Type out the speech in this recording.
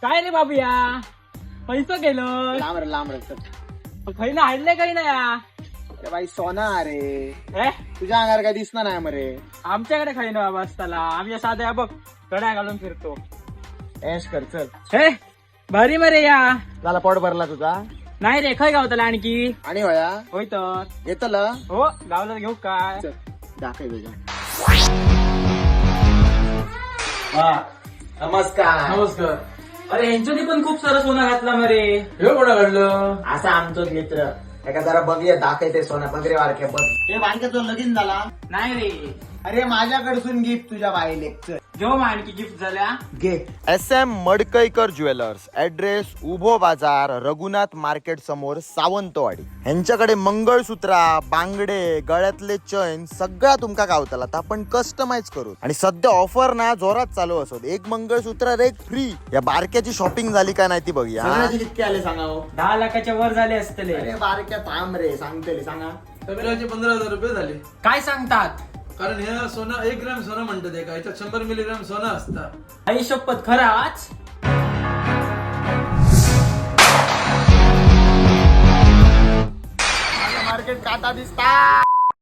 काय रे बाबूया पैसा गेलं लांब रे चल. खैना हाडले काही नाही या. अरे बाई सोना रे हे तुझ्या अंगावर काय दिसणार नाही मरे. आमच्याकडे खाईना बाबा असताना आम्ही साध्या बघ कड्या घालून फिरतो. ऐश कर चल. हे भारी मरे या. झाला पोट भरला तुझा. नाही रे खय गावतला आणखी आणि होया होय तर येतल हो गावला घेऊ काय. दाखव तुझ्या. नमस्कार. नमस्कार. अरे यांच्यानी पण खूप सारं सोनं घातला मरे. हे कोणा घडलं असा आमचोच मित्र एका जरा बघूया दाखवते सोना बगरे वारख्या बघ. हे वारख्या तो लगीन झाला. नाही रे अरे माझ्याकडसून गिफ्ट तुझ्या बाई लेक्चर घेऊ मग आणखी गिफ्ट झाल्या. घे. SM मडकईकर ज्वेलर्स, ऍड्रेस उभो बाजार, रघुनाथ मार्केट समोर, सावंतवाडी. ह्यांच्याकडे मंगळसूत्रा, बांगडे, गळ्यातले चैन सगळा तुमका गावतला आपण कस्टमाइज करू. आणि सध्या ऑफर ना जोरात चालू असत. एक मंगळसूत्र एक फ्री. या बारक्याची शॉपिंग झाली का नाही ती बघूया. किती आले सांगा. 10 लाखाच्या वर झाले असतले. अरे बारक्या थांब रे सांगते सांगा. सगळ्याचे 15,000 रुपये झाले. काय सांगतात. कारण हे सोनं 1 ग्रॅम सोनं म्हणतात एका याच्यात 100 मिलीग्राम सोनं असतं. आई शपथ खराच. मार्केट काटा दिसता.